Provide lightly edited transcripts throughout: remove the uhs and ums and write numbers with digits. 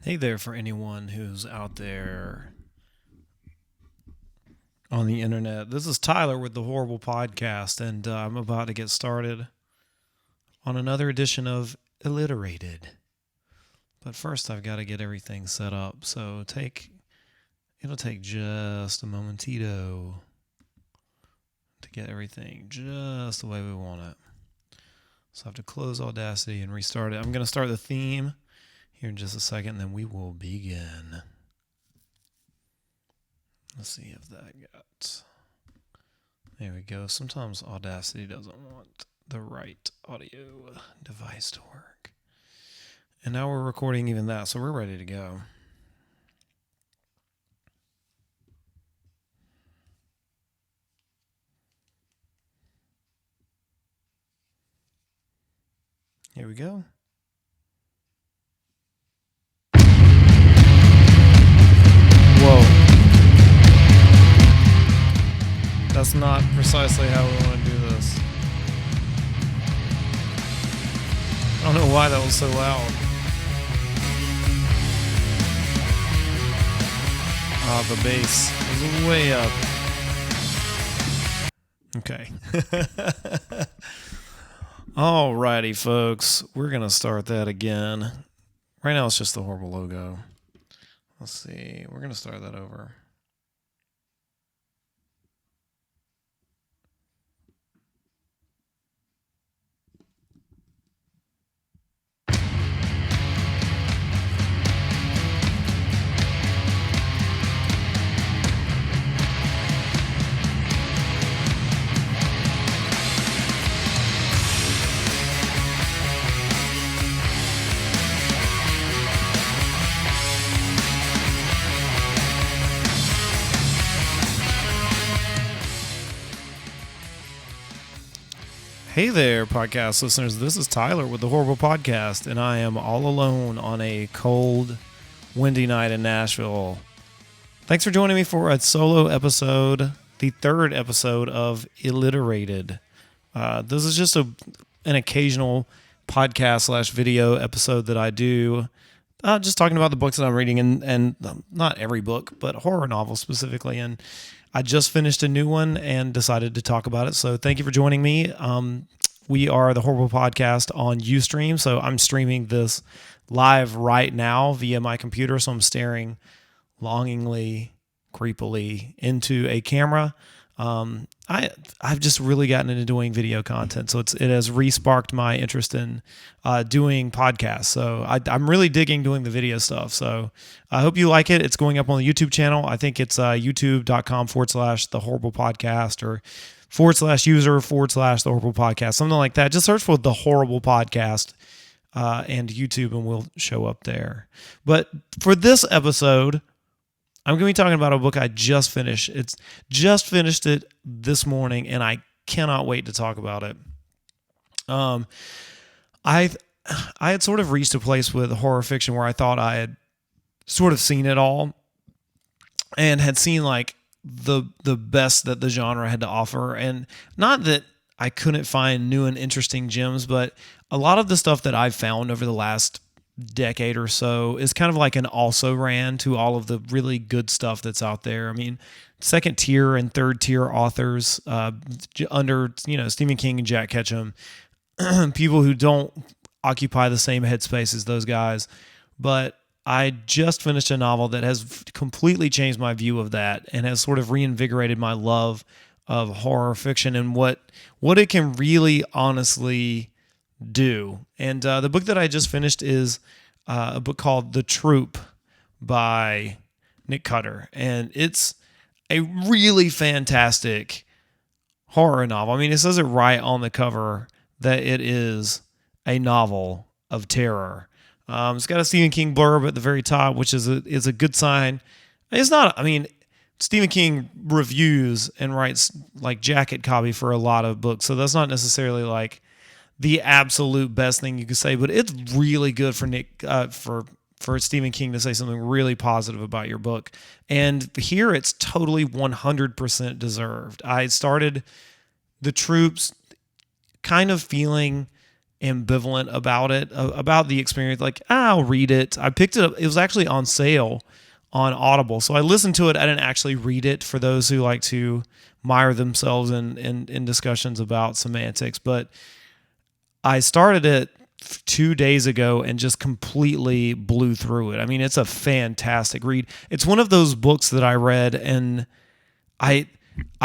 Hey there, for anyone who's out there on the internet. This is Tyler with the Horrible Podcast, and I'm about to get started on another edition of Illiterated. But first, I've got to get everything set up. So it'll take just a momentito to get everything just the way we want it. So I have to close Audacity and restart it. I'm going to start the theme here in just a second, and then we will begin. Let's see if that got... There we go. Sometimes Audacity doesn't want the right audio device to work. And now we're recording even that, so we're ready to go. Here we go. Whoa. That's not precisely how we want to do this. I don't know why that was so loud. The bass is way up. Okay. Alrighty, folks. We're going to start that again. Right now it's just the horrible logo. Let's see. We're going to start that over. Hey there, podcast listeners. This is Tyler with the Horrible Podcast, and I am all alone on a cold, windy night in Nashville. Thanks for joining me for a solo episode, the third episode of Illiterated. This is just an occasional podcast / video episode that I do, just talking about the books that I'm reading, and not every book, but horror novels specifically. And I just finished a new one and decided to talk about it. So thank you for joining me. We are the Horrible Podcast on Ustream. So I'm streaming this live right now via my computer. So I'm staring longingly, creepily into a camera. I've just really gotten into doing video content. So it has re-sparked my interest in doing podcasts. So I'm really digging doing the video stuff. So I hope you like it. It's going up on the YouTube channel. I think it's youtube.com/the horrible podcast or /user /the horrible podcast, something like that. Just search for the horrible podcast and YouTube and we'll show up there. But for this episode, I'm going to be talking about a book I just finished. It's just finished it this morning, and I cannot wait to talk about it. I had sort of reached a place with horror fiction where I thought I had sort of seen it all and had seen like the best that the genre had to offer. And not that I couldn't find new and interesting gems, but a lot of the stuff that I've found over the last decade or so is kind of like an also ran to all of the really good stuff that's out there. I mean, second tier and third tier authors under Stephen King and Jack Ketchum, people who don't occupy the same headspace as those guys. But I just finished a novel that has completely changed my view of that and has sort of reinvigorated my love of horror fiction and what it can really honestly do. And the book that I just finished is a book called The Troop by Nick Cutter. And it's a really fantastic horror novel. I mean, it says it right on the cover that it is a novel of terror. It's got a Stephen King blurb at the very top, which is a good sign. It's not, I mean, Stephen King reviews and writes like jacket copy for a lot of books. So that's not necessarily like the absolute best thing you could say, but it's really good for for Stephen King to say something really positive about your book. And here it's totally 100% deserved. I started The Troops kind of feeling ambivalent about it, about the experience. Like, I'll read it. I picked it up. It was actually on sale on Audible. So I listened to it. I didn't actually read it, for those who like to mire themselves in discussions about semantics. But I started it 2 days ago and just completely blew through it. I mean, it's a fantastic read. It's one of those books that I read, and I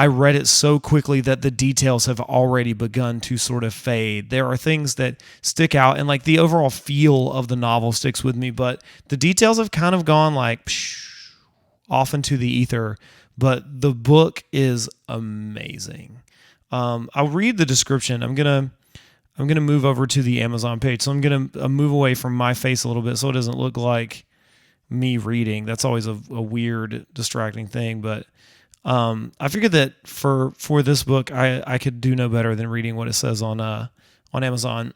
read it so quickly that the details have already begun to sort of fade. There are things that stick out, and like the overall feel of the novel sticks with me, but the details have kind of gone like off into the ether. But the book is amazing. I'll read the description. I'm gonna move over to the Amazon page. So I'm gonna move away from my face a little bit so it doesn't look like me reading. That's always a weird, distracting thing. But I figured that for this book, I could do no better than reading what it says on Amazon.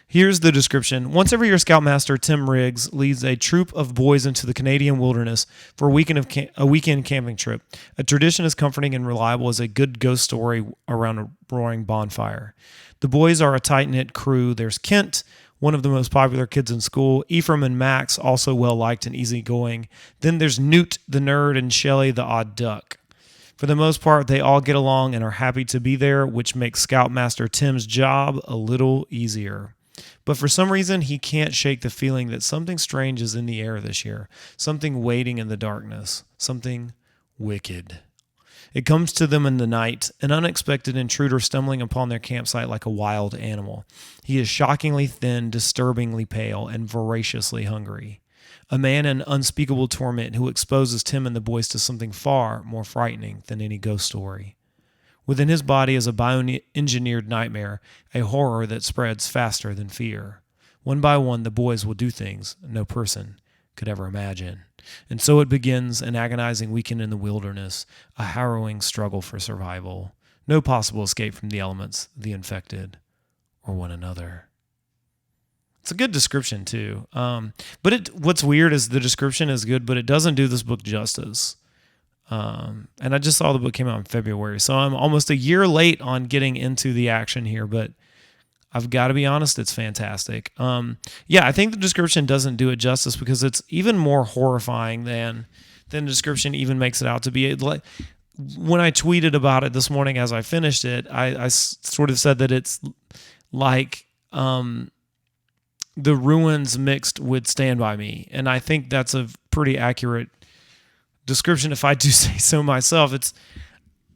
Here's the description. Once every year, Scoutmaster Tim Riggs leads a troop of boys into the Canadian wilderness for a weekend camping trip. A tradition as comforting and reliable as a good ghost story around a roaring bonfire. The boys are a tight-knit crew. There's Kent, one of the most popular kids in school. Ephraim and Max, also well-liked and easygoing. Then there's Newt, the nerd, and Shelley, the odd duck. For the most part, they all get along and are happy to be there, which makes Scoutmaster Tim's job a little easier. But for some reason, he can't shake the feeling that something strange is in the air this year, something waiting in the darkness, something wicked. It comes to them in the night, an unexpected intruder stumbling upon their campsite like a wild animal. He is shockingly thin, disturbingly pale, and voraciously hungry. A man in unspeakable torment who exposes Tim and the boys to something far more frightening than any ghost story. Within his body is a bioengineered nightmare, a horror that spreads faster than fear. One by one, the boys will do things no person could ever imagine. And so it begins, an agonizing weekend in the wilderness, a harrowing struggle for survival. No possible escape from the elements, the infected, or one another. It's a good description too. But what's weird is the description is good, but it doesn't do this book justice. And I just saw the book came out in February, so I'm almost a year late on getting into the action here, but I've got to be honest, it's fantastic. I think the description doesn't do it justice because it's even more horrifying than the description even makes it out to be. When I tweeted about it this morning as I finished it, I sort of said that it's like the ruins mixed with Stand By Me. And I think that's a pretty accurate description if I do say so myself.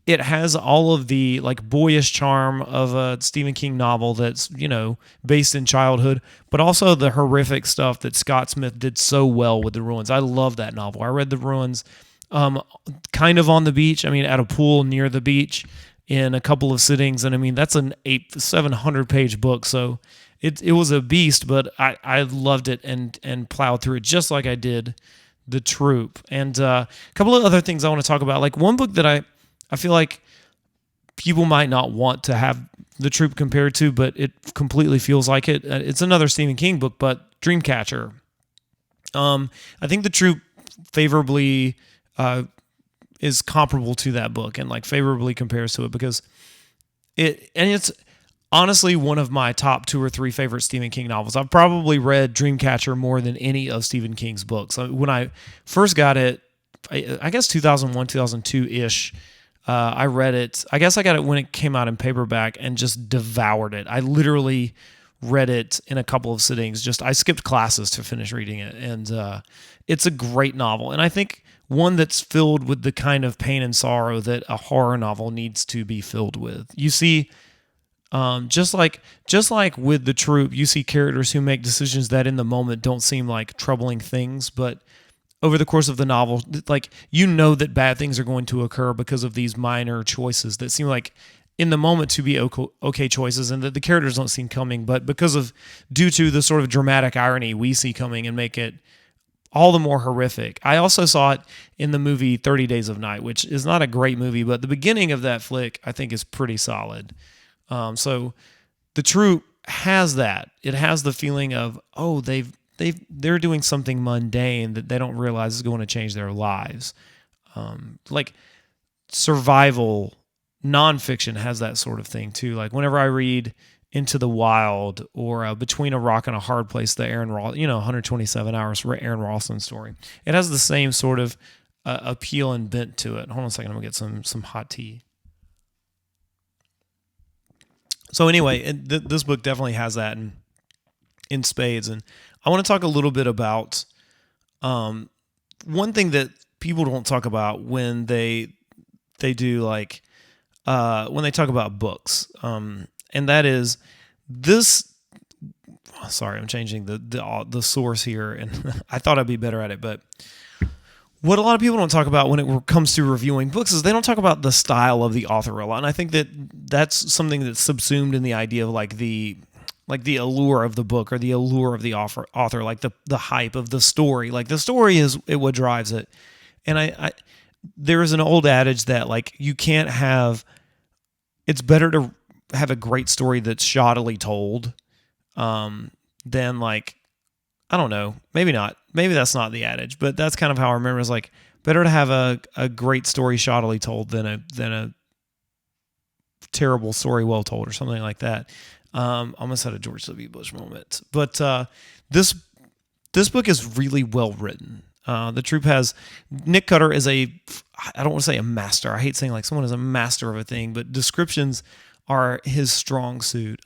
It has all of the like boyish charm of a Stephen King novel that's, based in childhood, but also the horrific stuff that Scott Smith did so well with The Ruins. I love that novel. I read The Ruins kind of on the beach. I mean, at a pool near the beach in a couple of sittings. And I mean, that's an 700 page book. So it was a beast, but I loved it and plowed through it just like I did The Troop. And a couple of other things I want to talk about. Like one book that I feel like people might not want to have The Troop compared to, but it completely feels like it. It's another Stephen King book, but Dreamcatcher. I think The Troop favorably is comparable to that book and like favorably compares to it because it's honestly one of my top 2 or 3 favorite Stephen King novels. I've probably read Dreamcatcher more than any of Stephen King's books. When I first got it, I guess 2001, 2002-ish, I read it. I guess I got it when it came out in paperback and just devoured it. I literally read it in a couple of sittings. I skipped classes to finish reading it. And it's a great novel. And I think one that's filled with the kind of pain and sorrow that a horror novel needs to be filled with. You see, just like with The Troop, you see characters who make decisions that in the moment don't seem like troubling things, but over the course of the novel, like that bad things are going to occur because of these minor choices that seem like in the moment to be okay choices, and that the characters don't seem coming, but due to the sort of dramatic irony we see coming and make it all the more horrific. I also saw it in the movie 30 Days of Night, which is not a great movie, but the beginning of that flick I think is pretty solid. So The Troop has that. It has the feeling of, they're doing something mundane that they don't realize is going to change their lives. Like survival nonfiction has that sort of thing too. Like whenever I read Into the Wild, or Between a Rock and a Hard Place, the Aaron Ross, 127 Hours Aaron Rosson story. It has the same sort of appeal and bent to it. Hold on a second, I'm gonna get some hot tea. So anyway, this book definitely has that in spades, and I want to talk a little bit about one thing that people don't talk about when they do like when they talk about books, and that is this. Sorry, I'm changing the source here, and I thought I'd be better at it, but what a lot of people don't talk about when it comes to reviewing books is they don't talk about the style of the author a lot, and I think that's something that's subsumed in the idea of like the allure of the book or the allure of the author, like the hype of the story. Like the story is what drives it, and I there is an old adage that like you can't have. It's better to have a great story that's shoddily told, than like, I don't know, maybe not. Maybe that's not the adage, but that's kind of how I remember. It's like better to have a great story shoddily told than a terrible story well told, or something like that. Almost had a George W. Bush moment, but this book is really well written. The Troop has Nick Cutter is I don't want to say a master. I hate saying like someone is a master of a thing, but descriptions are his strong suit.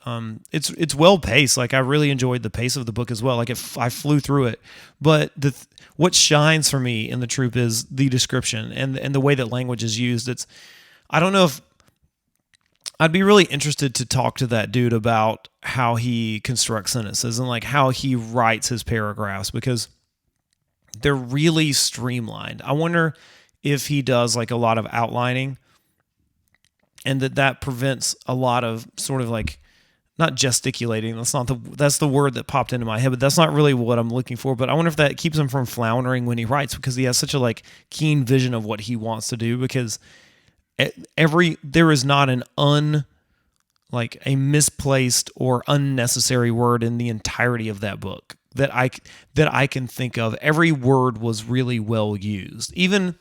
It's well paced. Like I really enjoyed the pace of the book as well. Like I flew through it, but what shines for me in The Troop is the description and the way that language is used. I don't know if I'd be really interested to talk to that dude about how he constructs sentences and like how he writes his paragraphs, because they're really streamlined. I wonder if he does like a lot of outlining, and that prevents a lot of sort of like, not gesticulating. That's the word that popped into my head, but that's not really what I'm looking for. But I wonder if that keeps him from floundering when he writes, because he has such a like keen vision of what he wants to do, because there is not a misplaced or unnecessary word in the entirety of that book that I can think of. Every word was really well used. Even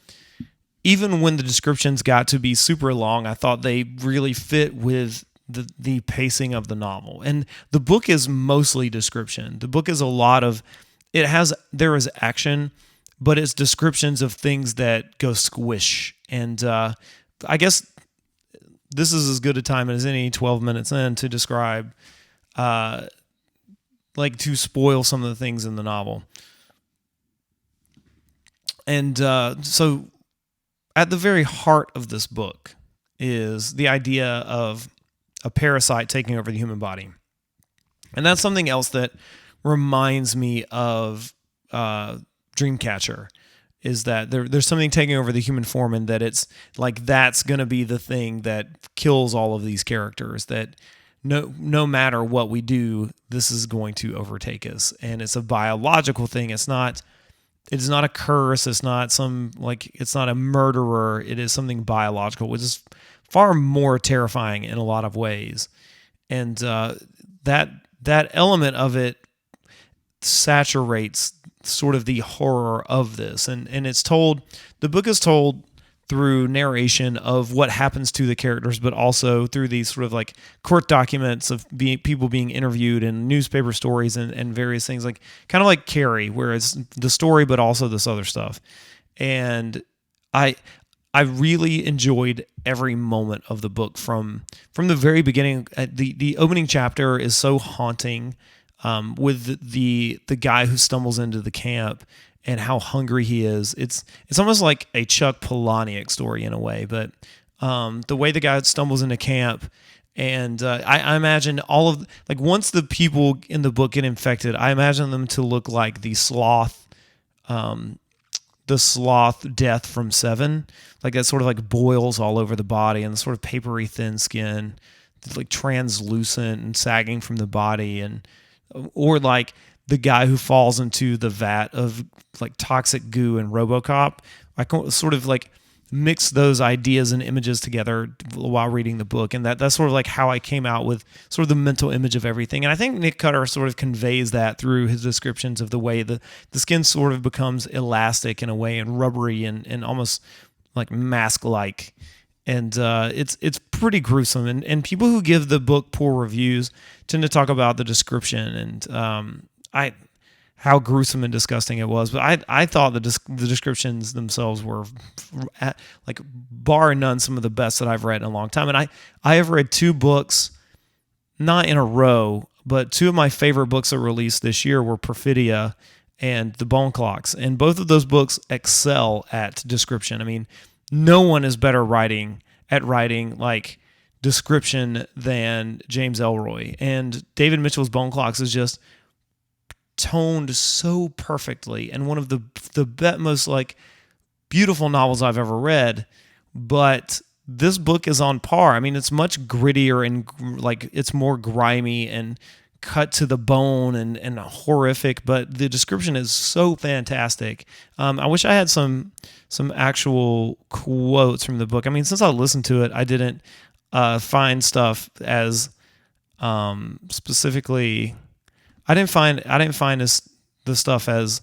when the descriptions got to be super long, I thought they really fit with the pacing of the novel. And the book is mostly description. The book is a lot of there is action, but it's descriptions of things that go squish. And I guess this is as good a time as any 12 minutes in to describe, like to spoil some of the things in the novel. And so at the very heart of this book is the idea of a parasite taking over the human body. And that's something else that reminds me of Dreamcatcher, is that there's something taking over the human form, and that it's like that's going to be the thing that kills all of these characters, that no matter what we do, this is going to overtake us. And it's a biological thing. It's not a curse. It's not it's not a murderer. It is something biological, which is far more terrifying in a lot of ways. And that element of it saturates sort of the horror of this. And the book is told through narration of what happens to the characters, but also through these sort of like court documents of people being interviewed and newspaper stories and various things, like kind of like Carrie, where it's the story, but also this other stuff. And I really enjoyed every moment of the book from the very beginning. The opening chapter is so haunting, with the guy who stumbles into the camp and how hungry he is. It's almost like a Chuck Palahniuk story in a way, but the way the guy stumbles into camp, and I imagine all of, like, once the people in the book get infected, I imagine them to look like the sloth death from Seven, like that sort of like boils all over the body and the sort of papery thin skin, like translucent and sagging from the body, or like the guy who falls into the vat of like toxic goo in RoboCop. I can sort of like mix those ideas and images together while reading the book, and that's sort of like how I came out with sort of the mental image of everything. And I think Nick Cutter sort of conveys that through his descriptions of the way the skin sort of becomes elastic in a way, and rubbery and almost like mask-like. and it's pretty gruesome. And people who give the book poor reviews tend to talk about the description and I how gruesome and disgusting it was. But I thought the descriptions themselves were like bar none some of the best that I've read in a long time. And I have read two books, not in a row, but two of my favorite books that were released this year were Perfidia and The Bone Clocks. And both of those books excel at description. I mean, no one is better at writing like description than James Ellroy. And David Mitchell's Bone Clocks is just toned so perfectly and one of the most like beautiful novels I've ever read. But this book is on par. I mean, it's much grittier and like it's more grimy and cut to the bone and horrific, but the description is so fantastic. I wish I had some actual quotes from the book. I mean, since I listened to it, I didn't find stuff as specifically. I didn't find the stuff as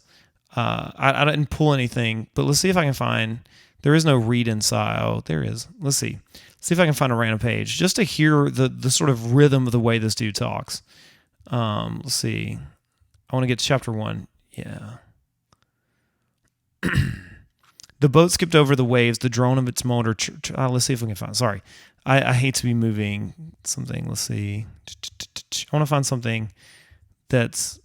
I didn't pull anything. But let's see if I can find. There is no read inside. Oh, there is. Let's see. See if I can find a random page just to hear the sort of rhythm of the way this dude talks. Let's see. I want to get to chapter 1. Yeah. The boat skipped over the waves, the drone of its motor. Let's see if we can find. Sorry. I hate to be moving something. Let's see. I want to find something that's.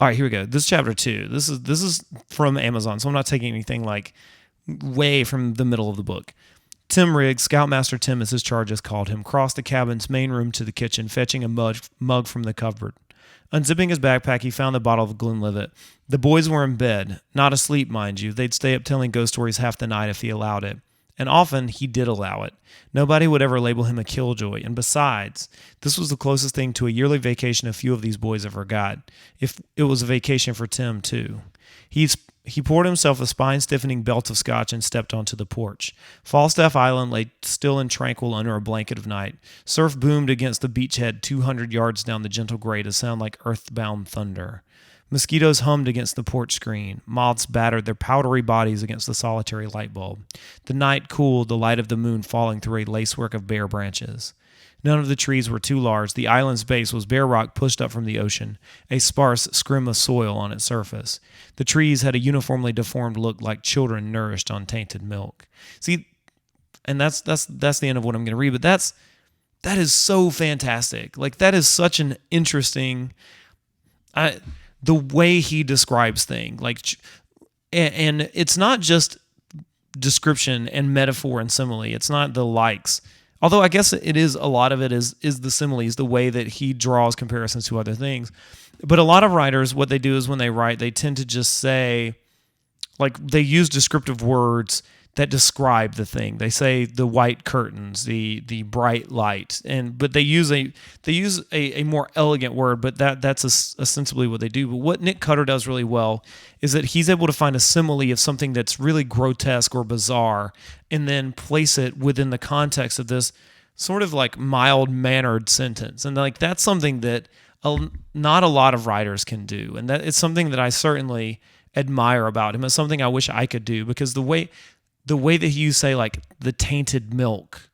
All right, here we go. This is chapter 2. This is from Amazon, so I'm not taking anything like way from the middle of the book. Tim Riggs, Scoutmaster Tim as his charges called him, crossed the cabin's main room to the kitchen, fetching a mug from the cupboard. Unzipping his backpack, he found the bottle of Glenlivet. The boys were in bed, not asleep, mind you. They'd stay up telling ghost stories half the night if he allowed it. And often he did allow it. Nobody would ever label him a killjoy. And besides, this was the closest thing to a yearly vacation a few of these boys ever got. If it was a vacation for Tim, too. He poured himself a spine-stiffening belt of scotch and stepped onto the porch. Falstaff Island lay still and tranquil under a blanket of night. Surf boomed against the beachhead 200 yards down the gentle gray to sound like earthbound thunder. Mosquitoes hummed against the porch screen. Moths battered their powdery bodies against the solitary light bulb. The night cooled, the light of the moon falling through a lacework of bare branches. None of the trees were too large. The island's base was bare rock pushed up from the ocean, a sparse scrim of soil on its surface. The trees had a uniformly deformed look like children nourished on tainted milk. See, and that's the end of what I'm going to read, but that is so fantastic. Like, that is such an interesting the way he describes things, like, and it's not just description and metaphor and simile. It's not the likes. Although I guess it is, a lot of it is the similes, the way that he draws comparisons to other things. But a lot of writers, what they do is when they write, they tend to just say, like, they use descriptive words that describe the thing. They say the white curtains, the bright light, but they use a more elegant word, but that's ostensibly what they do. But what Nick Cutter does really well is that he's able to find a simile of something that's really grotesque or bizarre, and then place it within the context of this sort of like mild-mannered sentence. And like, that's something that not a lot of writers can do, and that it's something that I certainly admire about him. It's something I wish I could do, because the way that he used, say, like the tainted milk,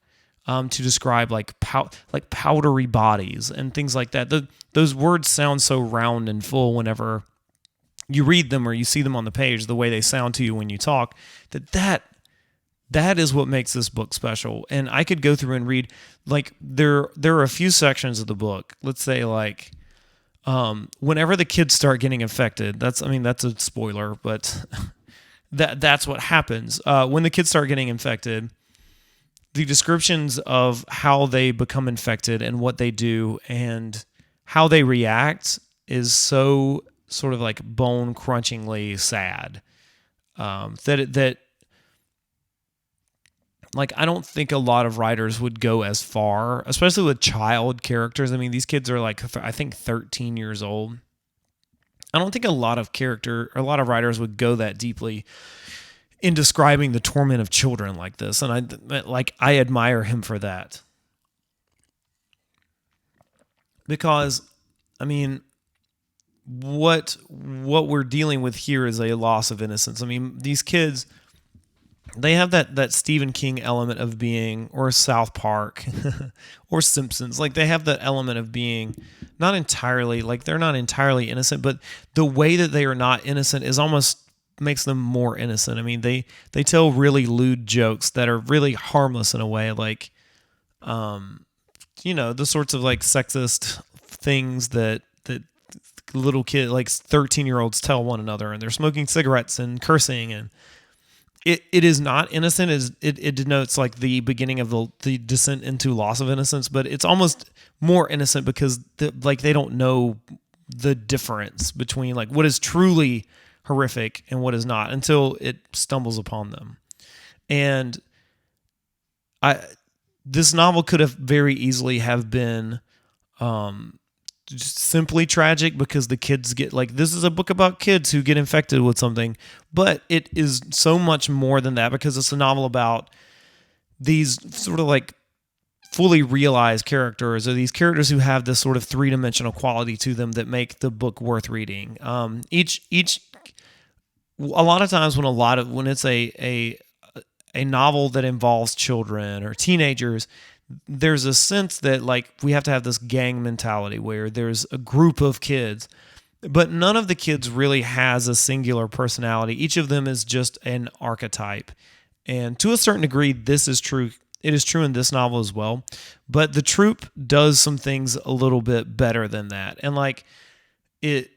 to describe like powdery bodies and things like that. Those words sound so round and full whenever you read them or you see them on the page. The way they sound to you when you talk, that is what makes this book special. And I could go through and read, like, there are a few sections of the book. Let's say, like, whenever the kids start getting infected. That's a spoiler, but. That's what happens. When the kids start getting infected, the descriptions of how they become infected and what they do and how they react is so sort of like bone-crunchingly sad. That like, I don't think a lot of writers would go as far, especially with child characters. I mean, these kids are like, I think 13 years old. I don't think a lot of writers would go that deeply in describing the torment of children like this, and I admire him for that. Because, I mean, what we're dealing with here is a loss of innocence. I mean, these kids, they have that Stephen King element of being, or South Park, or Simpsons. Like they have the element of being not entirely, like they're not entirely innocent, but the way that they are not innocent is almost makes them more innocent. I mean, they tell really lewd jokes that are really harmless in a way, like the sorts of like sexist things that little kid, like 13-year-olds tell one another, and they're smoking cigarettes and cursing, and it is not innocent. It denotes like the beginning of the descent into loss of innocence, but it's almost more innocent because they don't know the difference between like what is truly horrific and what is not until it stumbles upon them. And this novel could have very easily have been just simply tragic because the kids get like, this is a book about kids who get infected with something, but it is so much more than that because it's a novel about these sort of like fully realized characters, or these characters who have this sort of three-dimensional quality to them that make the book worth reading. A lot of times when it's a novel that involves children or teenagers, there's a sense that like we have to have this gang mentality where there's a group of kids, but none of the kids really has a singular personality. Each of them is just an archetype. And to a certain degree, this is true. It is true in this novel as well. But the troupe does some things a little bit better than that. And like it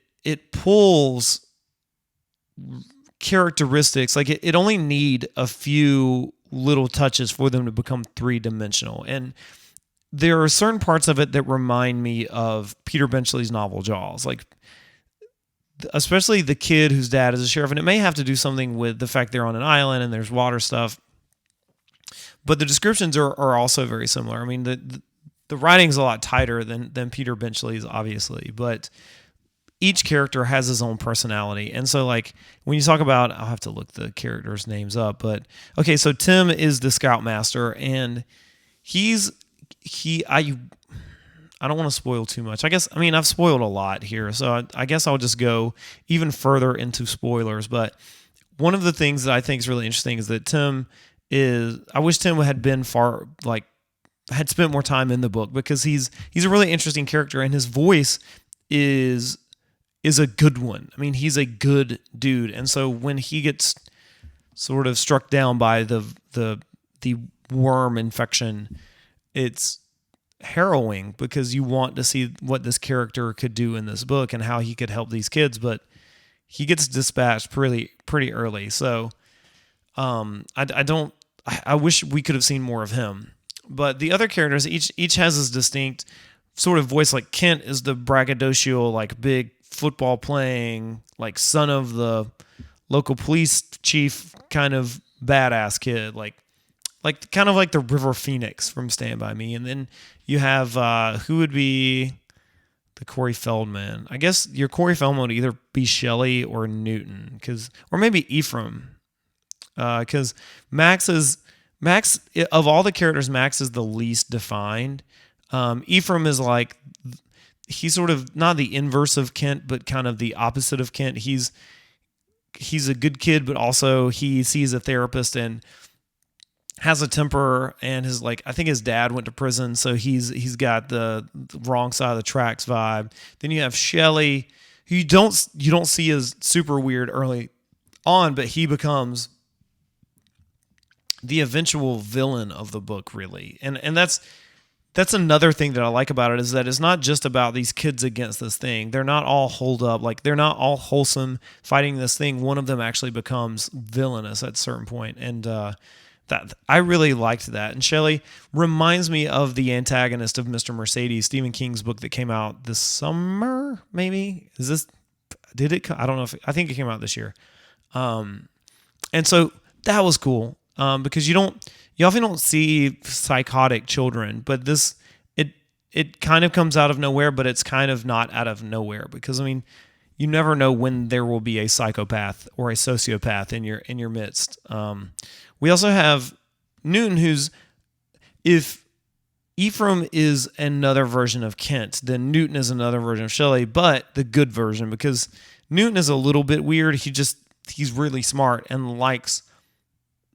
pulls characteristics, like it only need a few little touches for them to become three-dimensional. And there are certain parts of it that remind me of Peter Benchley's novel Jaws, like especially the kid whose dad is a sheriff. And it may have to do something with the fact they're on an island and there's water stuff, but the descriptions are also very similar. I mean, the writing's a lot tighter than Peter Benchley's, obviously, but each character has his own personality. And so like when you talk about, I'll have to look the characters' names up, but okay, so Tim is the scoutmaster, and I don't want to spoil too much. I've spoiled a lot here, so I guess I'll just go even further into spoilers. But one of the things that I think is really interesting is that I wish Tim had been had spent more time in the book, because he's a really interesting character, and his voice is a good one. I mean, he's a good dude. And so when he gets sort of struck down by the worm infection, it's harrowing because you want to see what this character could do in this book and how he could help these kids, but he gets dispatched pretty early. So I wish we could have seen more of him. But the other characters, each has his distinct sort of voice. Like Kent is the braggadocio, like big football playing, like son of the local police chief, kind of badass kid, like kind of like the River Phoenix from Stand By Me. And then you have who would be the Corey Feldman. I guess your Corey Feldman would either be Shelley or Newton, or maybe Ephraim, because Max of all the characters, Max is the least defined. Ephraim is like, he's sort of not the inverse of Kent, but kind of the opposite of Kent. He's a good kid, but also he sees a therapist and has a temper, and I think his dad went to prison, so he's got the wrong side of the tracks vibe. Then you have Shelley, who you don't see as super weird early on, but he becomes the eventual villain of the book, really. And that's another thing that I like about it, is that it's not just about these kids against this thing. They're not all holed up. Like, they're not all wholesome fighting this thing. One of them actually becomes villainous at a certain point. And that I really liked that. And Shelley reminds me of the antagonist of Mr. Mercedes, Stephen King's book that came out this summer, maybe? Did it? I don't know I think it came out this year. And so that was cool. Because you often don't see psychotic children, but it kind of comes out of nowhere, but it's kind of not out of nowhere, because I mean, you never know when there will be a psychopath or a sociopath in your midst. We also have Newton, if Ephraim is another version of Kent, then Newton is another version of Shelley, but the good version, because Newton is a little bit weird. He's really smart and likes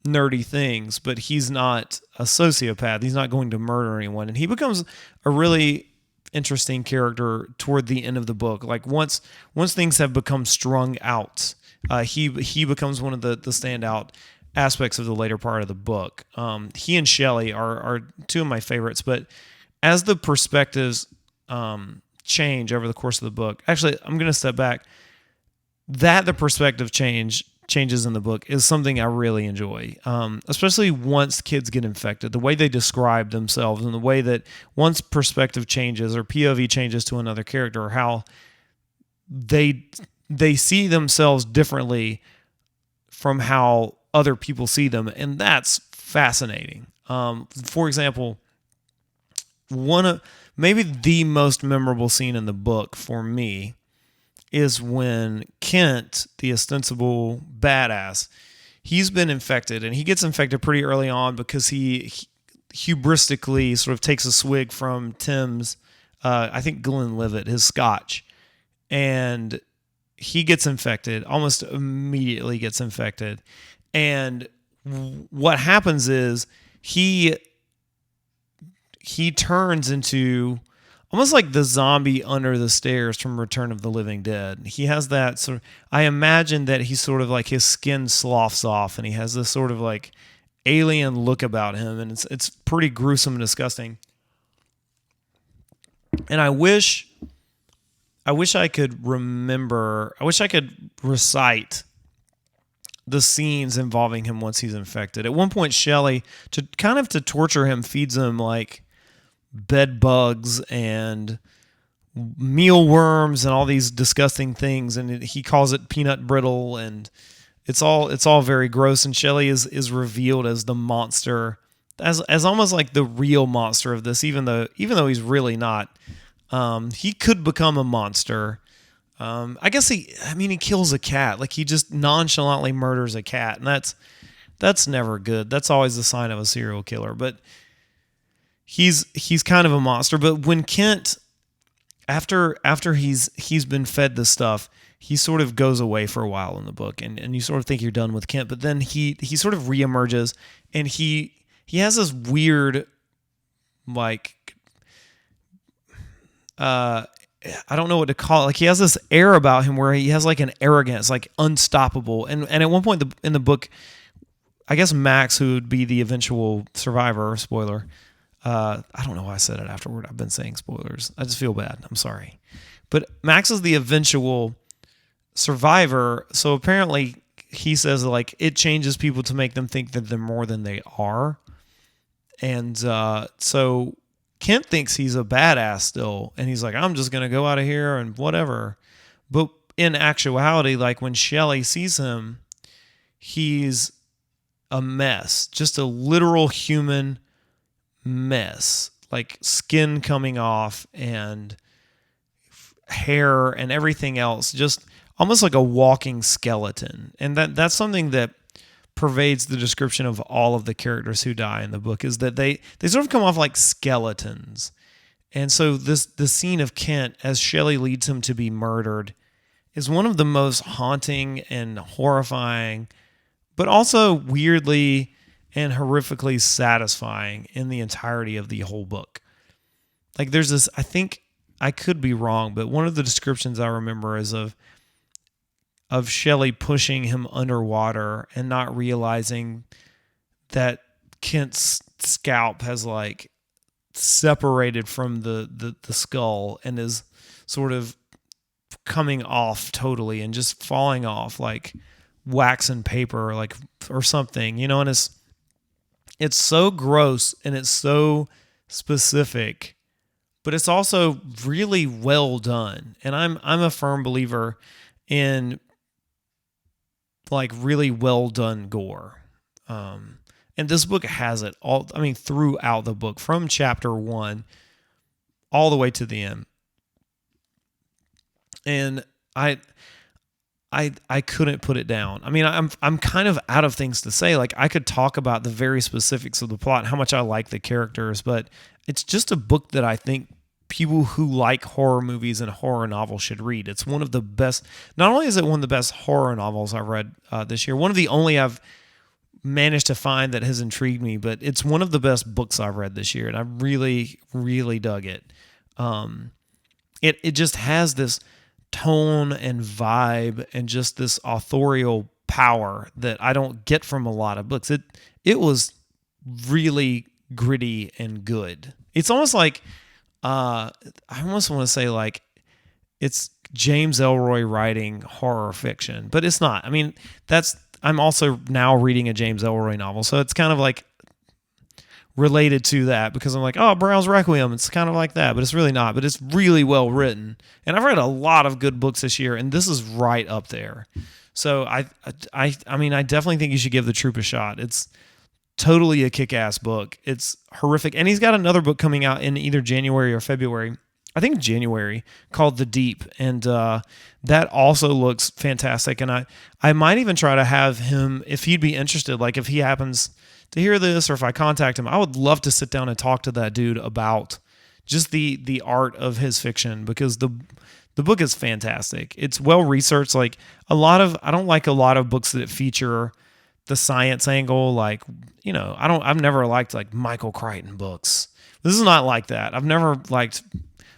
nerdy things, but he's not a sociopath. He's not going to murder anyone. And he becomes a really interesting character toward the end of the book. Like once things have become strung out, he becomes one of the standout aspects of the later part of the book. He and Shelley are two of my favorites, but as the perspectives change over the course of the book, actually, I'm going to step back. That the perspective changes in the book is something I really enjoy, especially once kids get infected. The way they describe themselves and the way that once perspective changes or POV changes to another character, how they see themselves differently from how other people see them, and that's fascinating. For example, maybe the most memorable scene in the book for me is when Kent, the ostensible badass, he's been infected, and he gets infected pretty early on because he hubristically sort of takes a swig from Tim's, I think Glenlivet, his scotch, and he gets infected, almost immediately gets infected. And what happens is he turns into almost like the zombie under the stairs from Return of the Living Dead. He has that sort of, I imagine that he's sort of like his skin sloughs off and he has this sort of like alien look about him, and it's pretty gruesome and disgusting. And I wish I could recite the scenes involving him once he's infected. At one point, Shelley, to torture him, feeds him like bed bugs and mealworms and all these disgusting things, and he calls it peanut brittle, and it's all very gross. And Shelley is revealed as the monster, as almost like the real monster of this, even though he's really not. He could become a monster. I guess he kills a cat. Like he just nonchalantly murders a cat, and that's never good. That's always the sign of a serial killer. But he's kind of a monster. But when Kent, after he's been fed this stuff, he sort of goes away for a while in the book, and you sort of think you're done with Kent. But then he sort of reemerges, and he has this weird, like, I don't know what to call it. Like he has this air about him where he has like an arrogance, like unstoppable. And at one point in the book, I guess Max, who would be the eventual survivor, spoiler. I don't know why I said it afterward. I've been saying spoilers. I just feel bad. I'm sorry. But Max is the eventual survivor. So apparently he says like it changes people to make them think that they're more than they are. And so Kent thinks he's a badass still, and he's like, I'm just going to go out of here and whatever. But in actuality, like when Shelley sees him, he's a mess, just a literal human mess, like skin coming off and hair and everything else, just almost like a walking skeleton. And that's something that pervades the description of all of the characters who die in the book, is that they sort of come off like skeletons. And so the scene of Kent as Shelley leads him to be murdered is one of the most haunting and horrifying, but also weirdly and horrifically satisfying in the entirety of the whole book. Like there's this, I think I could be wrong, but one of the descriptions I remember is of Shelley pushing him underwater and not realizing that Kent's scalp has like separated from the skull and is sort of coming off totally and just falling off like wax and paper or something, and it's so gross and it's so specific, but it's also really well done. And I'm a firm believer in like really well done gore. And this book has it all. I mean, throughout the book, from chapter 1 all the way to the end. And I couldn't put it down. I mean, I'm kind of out of things to say. Like I could talk about the very specifics of the plot and how much I like the characters, but it's just a book that I think people who like horror movies and horror novels should read. It's one of the best. Not only is it one of the best horror novels I've read this year, one of the only I've managed to find that has intrigued me, but it's one of the best books I've read this year, and I really, really dug it. It just has this tone and vibe and just this authorial power that I don't get from a lot of books. It was really gritty and good. It's almost like I almost want to say like it's James Ellroy writing horror fiction, but it's not. I mean, I'm also now reading a James Ellroy novel, so it's kind of like related to that because I'm like, oh, Brown's Requiem. It's kind of like that, but it's really not. But it's really well written, and I've read a lot of good books this year, and this is right up there. So I mean, I definitely think you should give The Troop a shot. It's totally a kick-ass book. It's horrific, and he's got another book coming out in either January or February. I think January, called The Deep, and that also looks fantastic. And I might even try to have him, if he'd be interested, like if he happens to hear this or if I contact him, I would love to sit down and talk to that dude about just the art of his fiction, because the book is fantastic. It's well researched. Like I don't like a lot of books that feature the science angle. Like, I've never liked like Michael Crichton books. This is not like that. I've never liked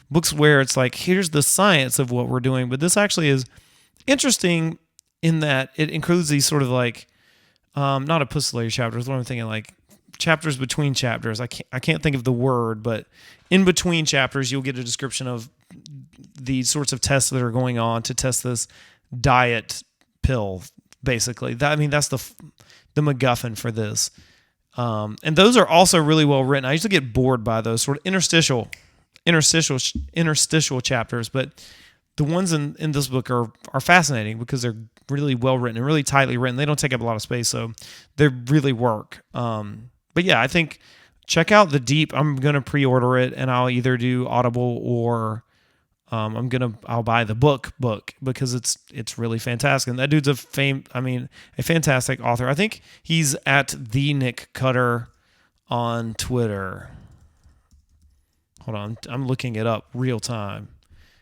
books where it's like, here's the science of what we're doing. But this actually is interesting in that it includes these sort of like, not epistolary chapters. What I'm thinking, like chapters between chapters. I can't think of the word, but in between chapters, you'll get a description of the sorts of tests that are going on to test this diet pill, basically. That's the MacGuffin for this. And those are also really well written. I used to get bored by those sort of interstitial chapters, but the ones in this book are fascinating because they're really well written and really tightly written. They don't take up a lot of space, so they really work. But yeah, I think check out The Deep. I'm gonna pre-order it, and I'll either do Audible or I'll buy the book because it's really fantastic. And that dude's a fantastic author. I think he's at the Nick Cutter on Twitter. Hold on, I'm looking it up real time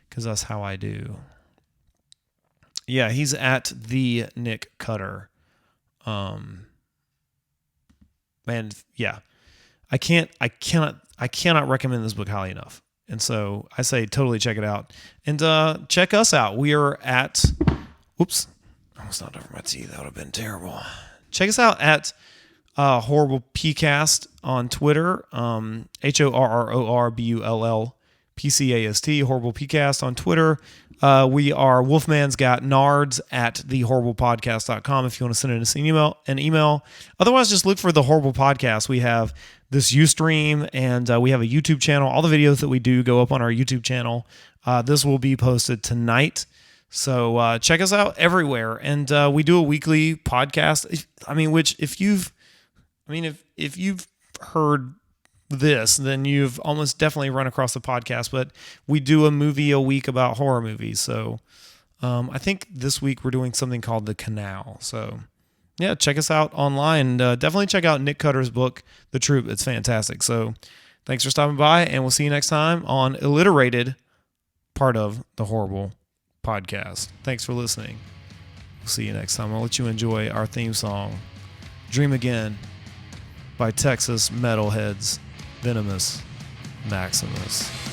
because that's how I do. Yeah, he's at the Nick Cutter. And yeah, I cannot recommend this book highly enough. And so I say totally check it out. And check us out. We are at, whoops, I almost knocked over my teeth. That would have been terrible. Check us out at Horrible PCast on Twitter, HORRORBULLPCAST, Horrible PCast on Twitter. We are Wolfman's Got Nards at thehorriblepodcast.com if you want to send us an email. Otherwise, just look for The Horrible Podcast. We have this Ustream, and we have a YouTube channel. All the videos that we do go up on our YouTube channel. This will be posted tonight. So check us out everywhere. And we do a weekly podcast. If you've heard this, then you've almost definitely run across the podcast. But we do a movie a week about horror movies. So I think this week we're doing something called The Canal. So yeah, check us out online. Definitely check out Nick Cutter's book, The Troop. It's fantastic. So thanks for stopping by, and we'll see you next time on Illiterated, part of the Horrible Podcast. Thanks for listening. We'll see you next time. I'll let you enjoy our theme song, Dream Again, by Texas metalheads Venomous Maximus.